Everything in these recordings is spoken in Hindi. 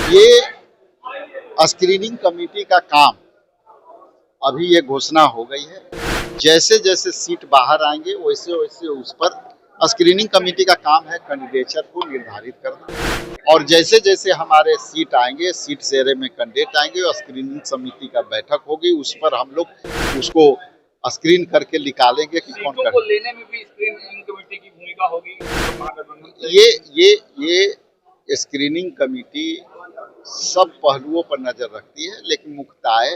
ये स्क्रीनिंग कमेटी का काम अभी ये घोषणा हो गई है। जैसे जैसे सीट बाहर आएंगे वैसे वैसे उस पर स्क्रीनिंग कमेटी का काम है कैंडिडेचर को निर्धारित करना। और जैसे जैसे हमारे सीट आएंगे, सीट शेरे में कैंडिडेट आएंगे और स्क्रीनिंग समिति का बैठक होगी, उस पर हम लोग उसको स्क्रीन करके निकालेंगे कि कौन को लेने में भी स्क्रीनिंग कमेटी की भूमिका होगी। ये स्क्रीनिंग कमेटी सब पहलुओं पर नजर रखती है, लेकिन मुख्यतः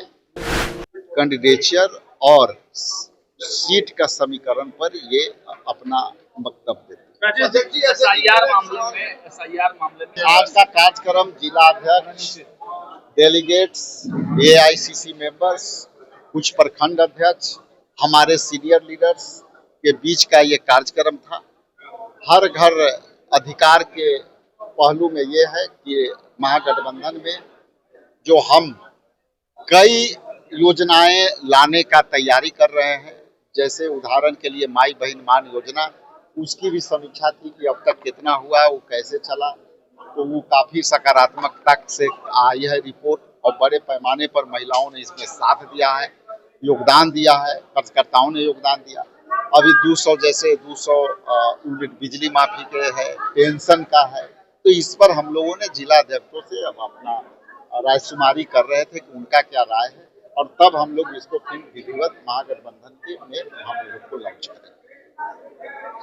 कैंडिडेचर और सीट का समीकरण पर ये अपना वक्तव्य देती है। एसआईआर मामले में आज का कार्यक्रम जिला अध्यक्ष, डेलीगेट्स, एआईसीसी मेंबर्स, कुछ प्रखंड अध्यक्ष, हमारे सीनियर लीडर्स के बीच का ये कार्यक्रम था। हर घर अधिकार के पहलू में ये है कि महागठबंधन में जो हम कई योजनाएं लाने का तैयारी कर रहे हैं, जैसे उदाहरण के लिए माई बहन मान योजना, उसकी भी समीक्षा थी कि अब तक कितना हुआ, वो कैसे चला, तो वो काफी सकारात्मकता से आई है रिपोर्ट और बड़े पैमाने पर महिलाओं ने इसमें साथ दिया है, योगदान दिया है, कार्यकर्ताओं ने योगदान दिया। अभी 200 जैसे 200 यूनिट बिजली माफी के है, पेंशन का है, तो इस पर हम लोगों ने जिला अध्यक्षों से अब अपना रायशुमारी कर रहे थे कि उनका क्या राय है, और तब हम लोग इसको फिर विधिवत महागठबंधन के में हम लोग को लॉन्च करेंगे।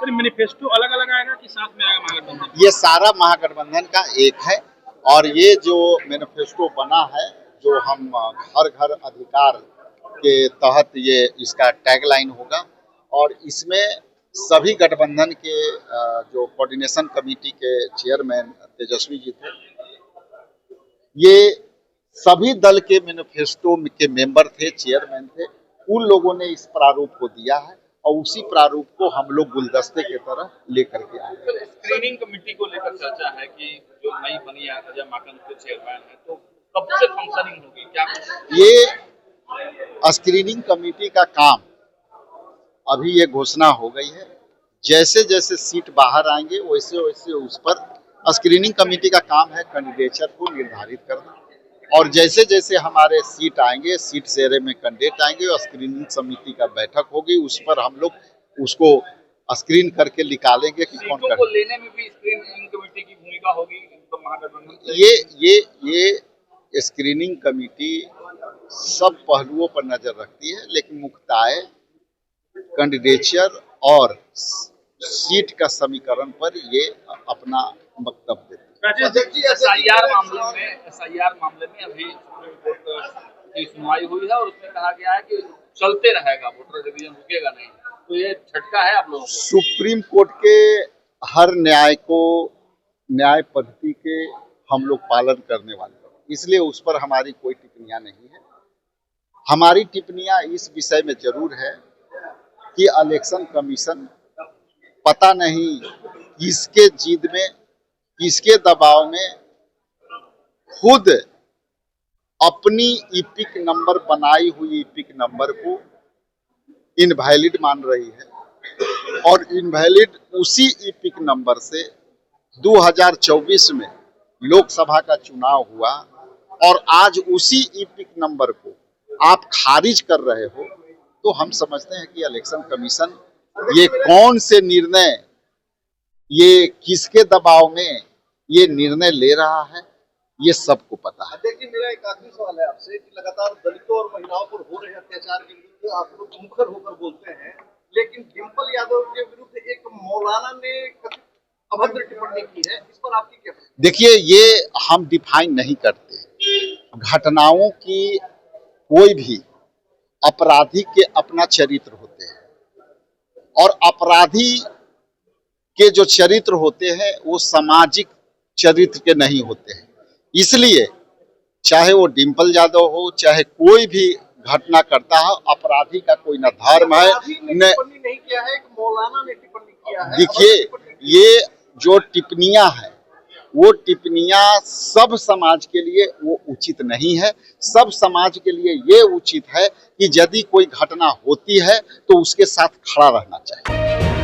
सर, मैनिफेस्टो अलग अलग आएगा कि साथ में आएगा महागठबंधन? ये सारा महागठबंधन का एक है, और ये जो मैनिफेस्टो बना है, जो हम हर घर अधिकार के तहत ये इसका टैगलाइन होगा, और इसमें सभी गठबंधन के जो कोऑर्डिनेशन कमेटी के चेयरमैन तेजस्वी जी थे, ये सभी दल के मैनिफेस्टो के मेंबर थे, चेयरमैन थे, उन लोगों ने इस प्रारूप को दिया है और उसी प्रारूप को हम लोग गुलदस्ते की तरह लेकर के आए। स्क्रीनिंग कमेटी को लेकर चर्चा है कि जो नई बनी है अजय माकन के चेयरमैन है, तो कब से फंक्शनिंग होगी क्या? ये स्क्रीनिंग कमेटी का काम अभी ये घोषणा हो गई है। जैसे जैसे सीट बाहर आएंगे वैसे वैसे उस पर स्क्रीनिंग कमेटी का काम है कैंडिडेचर को निर्धारित करना। और जैसे जैसे हमारे सीट आएंगे, सीट शेरे में कैंडिडेट आएंगे और स्क्रीनिंग समिति का बैठक होगी, उस पर हम लोग उसको स्क्रीन करके निकालेंगे कि कौन को लेने में भी स्क्रीनिंग कमेटी की भूमिका होगी। तो महागठबंधन ये स्क्रीनिंग कमेटी सब पहलुओं पर नजर रखती है, लेकिन मुख्यतः कैंडिडेचर और सीट का समीकरण पर ये अपना वक्तव्य देती है। एसआईआर मामले में अभी सुप्रीम कोर्ट की सुनवाई हुई है और उसमें कहा गया है कि चलते रहेगा, वोटर डिवीजन रुकेगा नहीं, तो ये झटका है आप लोगों को? सुप्रीम कोर्ट के हर न्याय पद्धति के हम लोग पालन करने वाले हैं, इसलिए उस पर हमारी कोई टिप्पणियां नहीं है। हमारी टिप्पणियां इस विषय में जरूर है कि इलेक्शन कमीशन पता नहीं किसके जिद में, किसके दबाव में खुद अपनी ईपिक नंबर बनाई हुई ईपिक नंबर को इनवैलिड मान रही है, और इनवैलिड उसी ईपिक नंबर से 2024 में लोकसभा का चुनाव हुआ, और आज उसी ईपिक नंबर को आप खारिज कर रहे हो, तो हम समझते हैं कि इलेक्शन कमीशन ये कौन से निर्णय, ये किसके दबाव में ये निर्णय ले रहा है, ये सबको पता है। देखिए, मेरा एक आखिरी सवाल है आपसे कि लगातार दलितों और महिलाओं पर हो रहे अत्याचार के विरुद्ध आप लोग मुखर होकर बोलते हैं, लेकिन डिम्पल यादव के विरुद्ध एक मौलाना ने अभद्र टिप्पणी की है, इस पर आपकी क्या? देखिए, ये हम डिफाइन नहीं करते। घटनाओं की कोई भी अपराधी के अपना चरित्र होते हैं, और अपराधी के जो चरित्र होते हैं वो सामाजिक चरित्र के नहीं होते हैं। इसलिए चाहे वो डिम्पल यादव हो, चाहे कोई भी घटना करता है, अपराधी का कोई न धर्म है न नहीं किया है, एक मौलाना ने टिप्पणी किया है। देखिए, ये जो टिप्पणियां हैं वो टिप्पणियां सब समाज के लिए वो उचित नहीं है। सब समाज के लिए ये उचित है कि यदि कोई घटना होती है तो उसके साथ खड़ा रहना चाहिए।